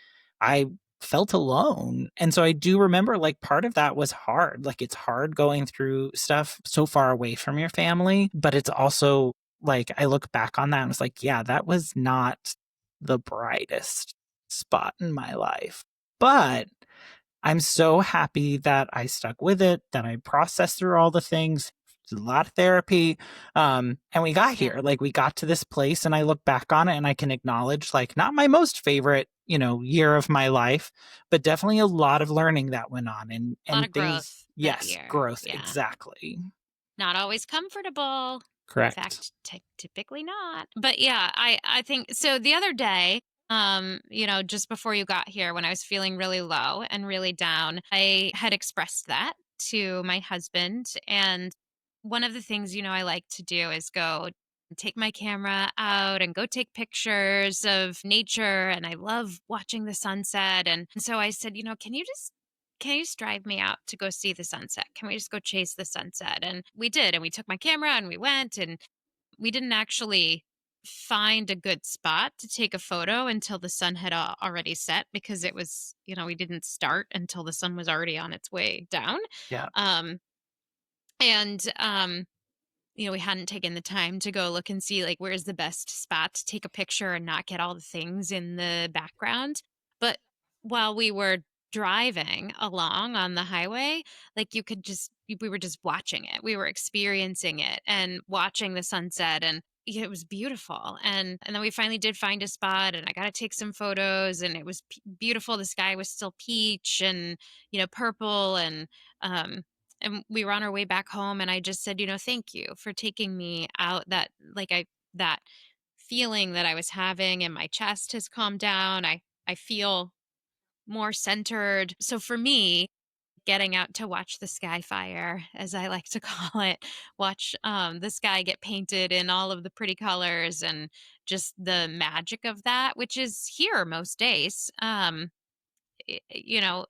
I felt alone. And so I do remember like part of that was hard. Like it's hard going through stuff so far away from your family, but it's also like I look back on that and it's like, yeah, that was not the brightest spot in my life. But I'm so happy that I stuck with it, that I processed through all the things, a lot of therapy, and we got Yeah. here. Like, we got to this place, and I look back on it, and I can acknowledge, like, not my most favorite, year of my life, but definitely a lot of learning that went on A lot and of things. growth that Yes, year. growth, Yeah. exactly. Not always comfortable. In Correct. fact, typically not. But yeah, I think so the other day, just before you got here when I was feeling really low and really down, I had expressed that to my husband and one of the things, I like to do is go take my camera out and go take pictures of nature and I love watching the sunset and so I said, can you just drive me out to go see the sunset? Can we just go chase the sunset? And we did. And we took my camera and we went and we didn't actually find a good spot to take a photo until the sun had already set because it was, we didn't start until the sun was already on its way down. Yeah. Um, and we hadn't taken the time to go look and see like where's the best spot to take a picture and not get all the things in the background. But while we were driving along on the highway, like we were just watching it. We were experiencing it and watching the sunset and it was beautiful. And then we finally did find a spot and I got to take some photos and it was beautiful. The sky was still peach and purple and we were on our way back home and I just said, thank you for taking me out that feeling that I was having and my chest has calmed down. I feel more centered. So for me, getting out to watch the sky fire, as I like to call it, watch the sky get painted in all of the pretty colors and just the magic of that, which is here most days.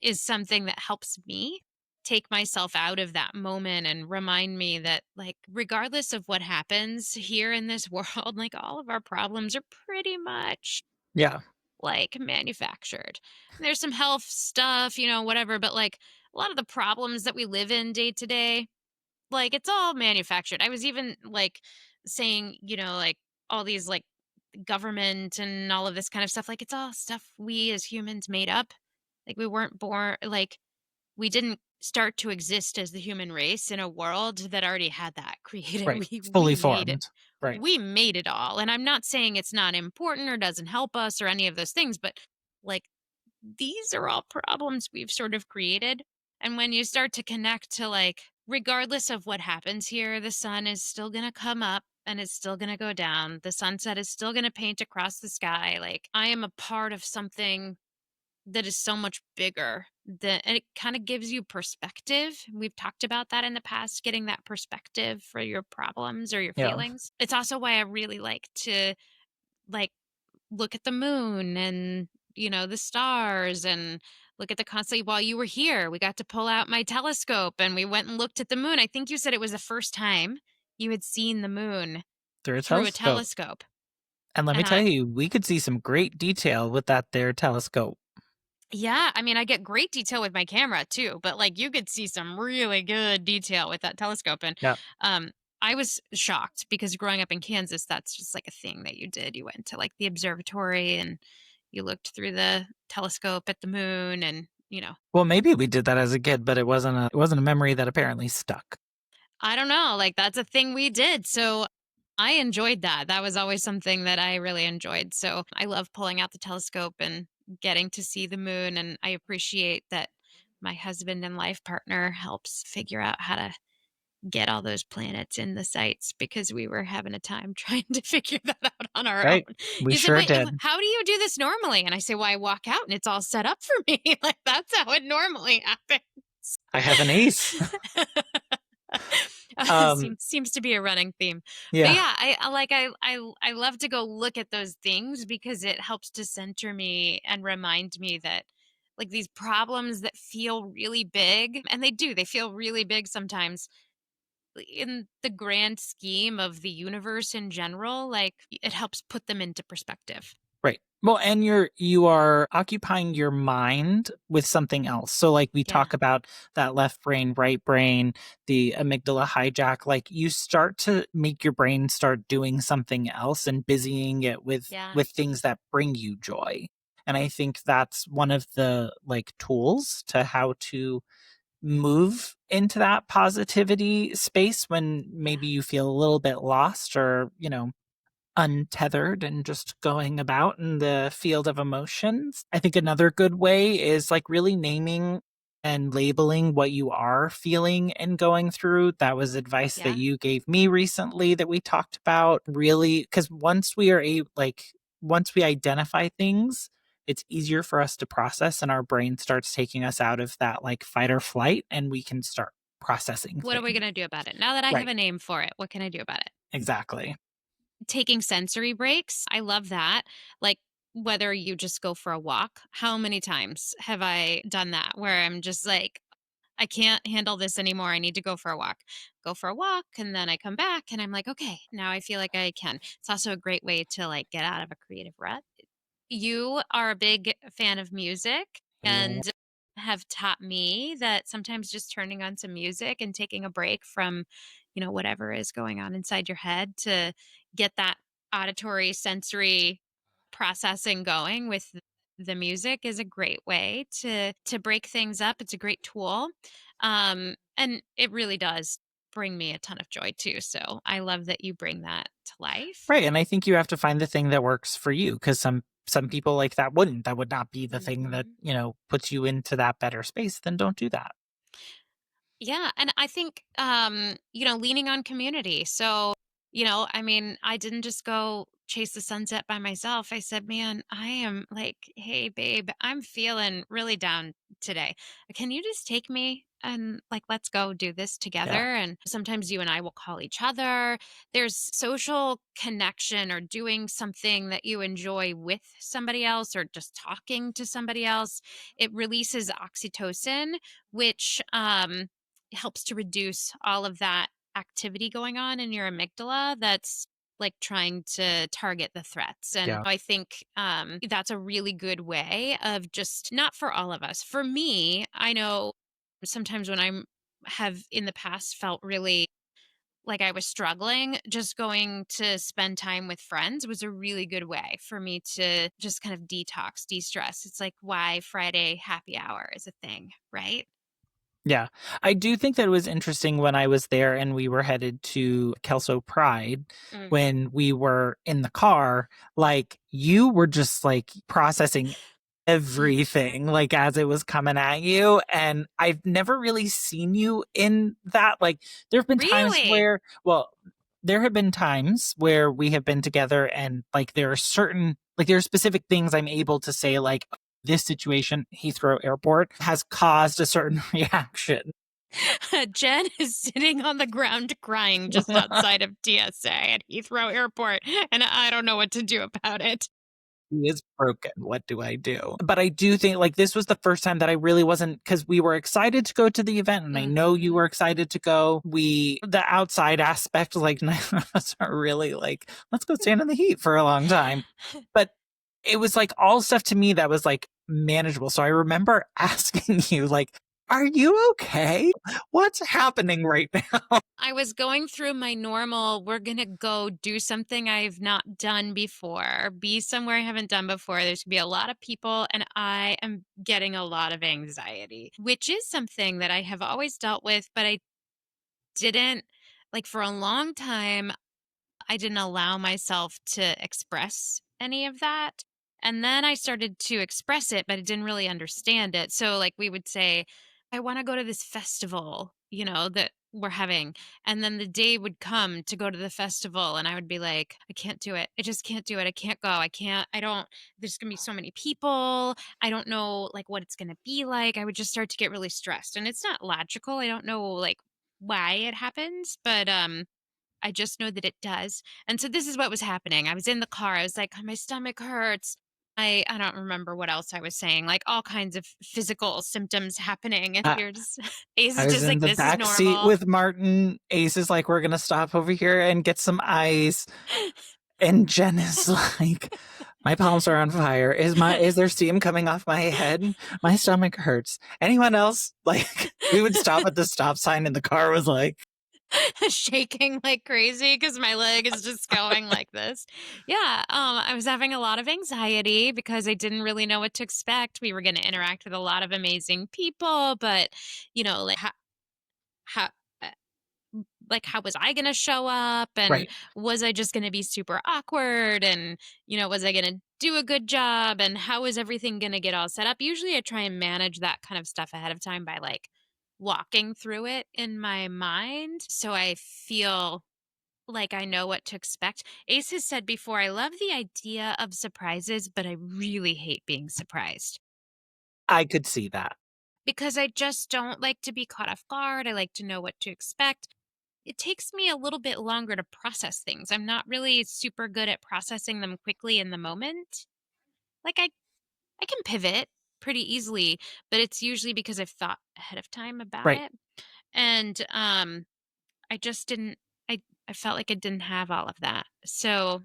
Is something that helps me take myself out of that moment and remind me that, like, regardless of what happens here in this world, like, all of our problems are pretty much Yeah. like manufactured. There's some health stuff, whatever, but like a lot of the problems that we live in day to day, like it's all manufactured. I was even like saying, like all these like government and all of this kind of stuff, like it's all stuff we as humans made up. Like we weren't born, like we didn't start to exist as the human race in a world that already had that created. Right. We Fully made it. formed. Right. We made it all. And I'm not saying it's not important or doesn't help us or any of those things, but like these are all problems we've sort of created. And when you start to connect to like, regardless of what happens here, the sun is still going to come up and it's still going to go down. The sunset is still going to paint across the sky. Like, I am a part of something that is so much bigger than, and it kind of gives you perspective. We've talked about that in the past, getting that perspective for your problems or your Yeah. feelings. It's also why I really like to like look at the moon and the stars and look at the constellation. While you were here, we got to pull out my telescope and we went and looked at the moon. I think you said it was the first time you had seen the moon Through a through a telescope. telescope. And let me And tell I you, we could see some great detail with that there telescope. Yeah, I mean, I get great detail with my camera too, but like you could see some really good detail with that telescope. And Yeah. um, I was shocked because growing up in Kansas, that's just like a thing that you did. You went to like the observatory and you looked through the telescope at the moon, and Well, maybe we did that as a kid, but it wasn't a memory that apparently stuck. I don't know, like that's a thing we did. So I enjoyed that. That was always something that I really enjoyed. So I love pulling out the telescope and getting to see the moon. And I appreciate that my husband and life partner helps figure out how to get all those planets in the sites because we were having a time trying to figure that out on our Right. own. We He said, sure "Wait, did. how do you do this normally?" And I say, "Well, I walk out and it's all set up for me." Like that's how it normally happens. I have an ace. Um, Seems to be a running theme. But yeah. yeah, I love to go look at those things because it helps to center me and remind me that like these problems that feel really big, and they feel really big sometimes in the grand scheme of the universe in general, like it helps put them into perspective. Right. Well, and you are occupying your mind with something else. So like we Yeah. talk about that left brain, right brain, the amygdala hijack, like you start to make your brain start doing something else and busying it with Yeah. with things that bring you joy. And I think that's one of the like tools to how to move into that positivity space when Yeah. maybe you feel a little bit lost or, untethered and just going about in the field of emotions. I think another good way is like really naming and labeling what you are feeling and going through. That was advice that Yeah. you gave me recently that we talked about. Really, because once we identify things, it's easier for us to process and our brain starts taking us out of that like fight or flight and we can start processing What are we things. going to do about it? Now that I have Right. a name for it, what can I do about it? Exactly. Taking sensory breaks. I love that. Like whether you just go for a walk. How many times have I done that where I'm just like, I can't handle this anymore. I need to go for a walk. Go for a walk and then I come back and I'm like, okay, now I feel like I can. It's also a great way to like get out of a creative rut. You are a big fan of music Yeah. and have taught me that sometimes just turning on some music and taking a break from, whatever is going on inside your head to get that auditory sensory processing going with the music is a great way to break things up. It's a great tool. And it really does bring me a ton of joy too. So I love that you bring that to life. Right, and I think you have to find the thing that works for you because some people like that wouldn't. That would not be the thing that, Mhm. puts you into that better space, then don't do that. Yeah, and I think leaning on community. So, I mean, I didn't just go chase the sunset by myself. I said, "Man, I am like, hey babe, I'm feeling really down today. Can you just take me and like let's go do this Yeah. together?" And sometimes you and I will call each other. There's social connection or doing something that you enjoy with somebody else or just talking to somebody else. It releases oxytocin, which helps to reduce all of that activity going on in your amygdala that's like trying to target the threats. And Yeah. I think that's a really good way of just not for all of us. For me, I know sometimes when I'm have in the past felt really like I was struggling, just going to spend time with friends was a really good way for me to just kind of detox, de-stress. It's like why Friday happy hour is a thing, right? Yeah. I do think that it was interesting when I was there and we were headed to Kelso Pride, Mhm. when we were in the car, like, you were just, like, processing everything, like, as it was coming at you, and I've never really seen you in that, like, there have been times Really? where well, there have been times where we have been together and, like, there are certain like, there are specific things I'm able to say, like, "This situation, Heathrow Airport, has caused a certain reaction." Jen is sitting on the ground crying just outside of TSA at Heathrow Airport, and I don't know what to do about it. He is broken. What do I do? But I do think like this was the first time that I really wasn't because we were excited to go to the event and I know you Mhm. were excited to go. The outside aspect, like neither of us are really like, let's go stand in the heat for a long time. But it was like all stuff to me that was like manageable. So I remember asking you, like, are you okay? What's happening right now? I was going through my normal, we're going to go do something I've not done before, be somewhere I haven't done before. There's going to be a lot of people, and I am getting a lot of anxiety, which is something that I have always dealt with, but I didn't, like, for a long time, I didn't allow myself to express any of that. And then I started to express it, but I didn't really understand it. So, like, we would say, I want to go to this festival, that we're having. And then the day would come to go to the festival, and I would be like, I can't do it. I just can't do it. I can't go. I can't, I don't, there's going to be so many people. I don't know, like, what it's going to be like. I would just start to get really stressed. And it's not logical. I don't know, like, why it happens, but, I just know that it does. And so this is what was happening. I was in the car. I was like, "Oh, my stomach hurts." I don't remember what else I was saying, like all kinds of physical symptoms happening. And you're just Ace I is was just in like, the this is back seat normal. with Martin. Ace is like, "We're gonna stop over here and get some ice." And Jen is like, "My palms are on fire. Is there steam coming off my head? My stomach hurts. Anyone else?" Like, we would stop at the stop sign and the car was like, Shaking like crazy because my leg is just going like this. Yeah, I was having a lot of anxiety because I didn't really know what to expect. We were going to interact with a lot of amazing people, but like how like how was I going to show up, and right. was I just going to be super awkward, and was I going to do a good job, and how was everything going to get all set up? Usually I try and manage that kind of stuff ahead of time by like walking through it in my mind so I feel like I know what to expect. Ace has said before, I love the idea of surprises, but I really hate being surprised I could see that. because I just don't like to be caught off guard. I like to know what to expect. It takes me a little bit longer to process things. I'm not really super good at processing them quickly in the moment. Like I can pivot pretty easily, but it's usually because I've thought ahead of time about Right. it. And I just didn't I felt like I didn't have all of that. So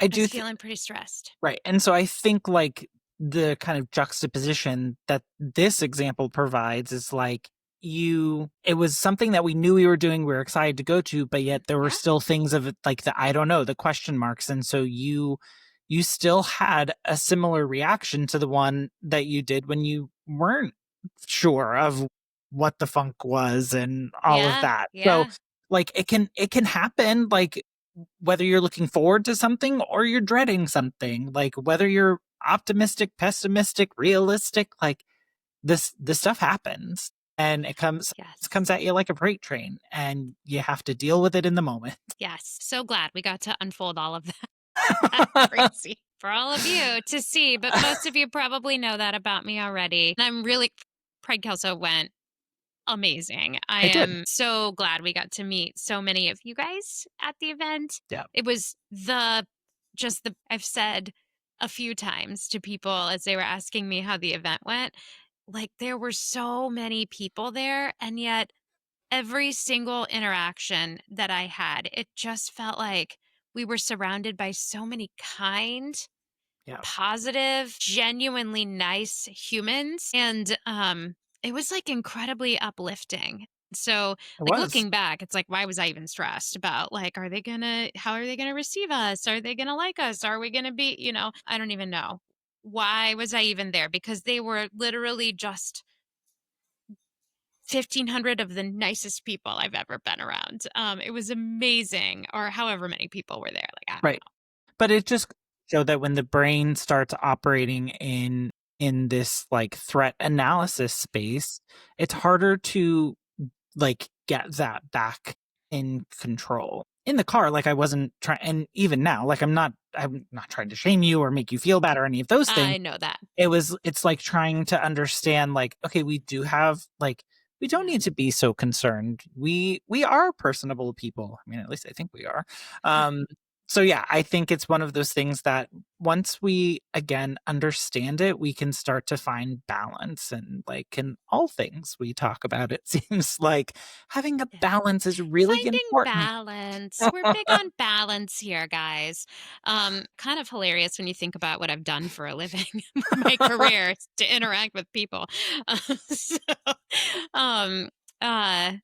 I I was do feeling pretty stressed. right, and so I think, like, the kind of juxtaposition that this example provides is, like, it was something that we knew we were doing, we were excited to go to, but yet there were Yeah. still things of it, like, the "I don't know," the question marks, and so you still had a similar reaction to the one that you did when you weren't sure of what the funk was and all of Yeah. that. So, Yeah. like, it can happen, like, whether you're looking forward to something or you're dreading something, like whether you're optimistic, pessimistic, realistic, like this stuff happens and it Yes. comes at you like a freight train and you have to deal with it in the moment. Yes. So glad we got to unfold all of that. That's crazy for all of you to see, but most of you probably know that about me already. And I'm really Pride Kelso went amazing. I I did. am so glad we got to meet so many of you guys at the event. Yeah. It was I've said a few times to people as they were asking me how the event went, like there were so many people there, and yet every single interaction that I had, it just felt like we were surrounded by so many kind, Yeah. positive, genuinely nice humans. And it was like incredibly uplifting. So, It like was. looking back, it's like, why was I even stressed about like, how are they gonna receive us? Are they gonna like us? Are we gonna be, I don't even know. Why was I even there? Because they were literally just 1,500 of the nicest people I've ever been around. It was amazing, or however many people were there. Like, I don't Right. But it just show that when the brain starts operating in this like threat analysis space, it's harder to like get that back in control. In the car, like I wasn't trying, and even now, like I'm not trying to shame you or make you feel bad or any of those things. I know that. It's like trying to understand, like, okay, we do have like we don't Yeah. need to be so concerned. We are personable people. I mean, at least I think we are. Um, so yeah, I think it's one of those things that once we again understand it, we can start to find balance. And like in all things we talk about, it seems like having a Yeah. balance is really Finding important. balance. We're big on balance here, guys. Kind of hilarious when you think about what I've done for a living, my career is to interact with people. So, um, uh,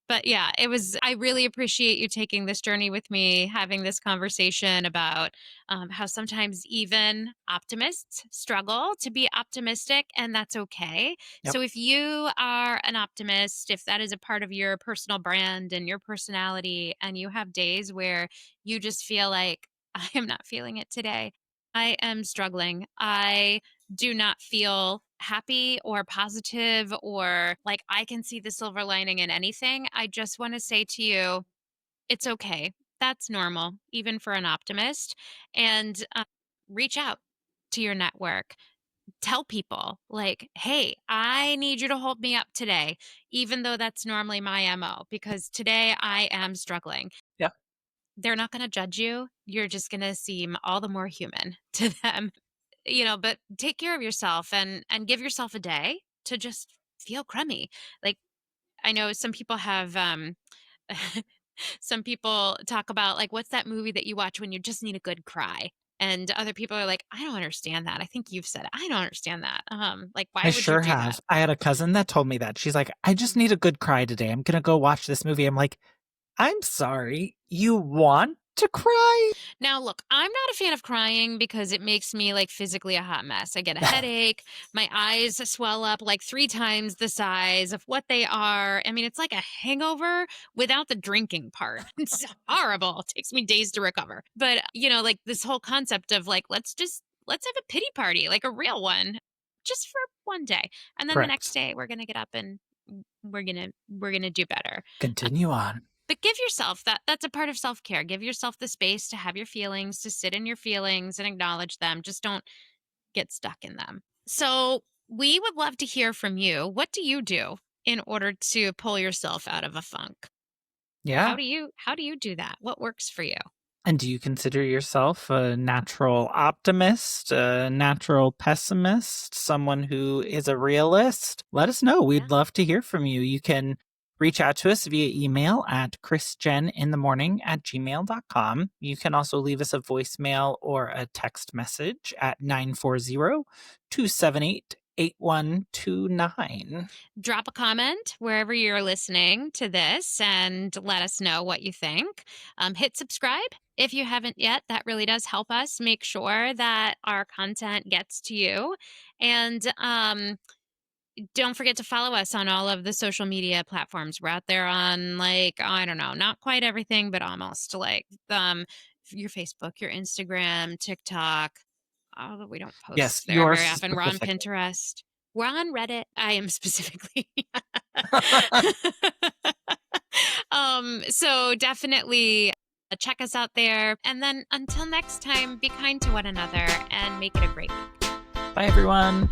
but yeah, I really appreciate you taking this journey with me, having this conversation about how sometimes even optimists struggle to be optimistic, and that's okay. Yep. So if you are an optimist, if that is a part of your personal brand and your personality, and you have days where you just feel like, I am not feeling it today, I am struggling, I do not feel happy or positive or like I can see the silver lining in anything, I just want to say to you, it's okay. That's normal, even for an optimist. And reach out to your network, tell people like, hey, I need you to hold me up today, even though that's normally my MO, because today I am struggling. Yeah. They're not going to judge you. You're just going to seem all the more human to them, but take care of yourself and give yourself a day to just feel crummy. Like, I know some people have, some people talk about like, what's that movie that you watch when you just need a good cry? And other people are like, I don't understand that. I think you've said it. I don't understand that. Like, I why would you sure do that? have. I had a cousin that told me that. She's like, I just need a good cry today. I'm gonna go watch this movie. I'm like, I'm sorry. You want to cry? Now, look, I'm not a fan of crying because it makes me like physically a hot mess. I get a headache. My eyes swell up like 3 times the size of what they are. I mean, it's like a hangover without the drinking part. It's horrible. It takes me days to recover. But, like this whole concept of like, let's have a pity party, like a real one, just for one day. And then the next Correct. day we're going to get up and we're going to do better. Continue on. But give yourself that's a part of self-care. Give yourself the space to have your feelings, to sit in your feelings and acknowledge them. Just don't get stuck in them. So, we would love to hear from you. What do you do in order to pull yourself out of a funk? Yeah. How do you do that? What works for you? And do you consider yourself a natural optimist, a natural pessimist, someone who is a realist? Let us know. Yeah. We'd love to hear from you. You can reach out to us via email at chrisjeninthemorning@gmail.com. You can also leave us a voicemail or a text message at 940-278-8129. Drop a comment wherever you're listening to this and let us know what you think. Hit subscribe if you haven't yet. That really does help us make sure that our content gets to you. And don't forget to follow us on all of the social media platforms. We're out there on like, I don't know, not quite everything, but almost like your Facebook, your Instagram, TikTok. Although we don't Yes, post there yours very often. We're on specifically. Pinterest. We're on Reddit. I am specifically. So definitely check us out there. And then until next time, be kind to one another and make it a great week. Bye, everyone.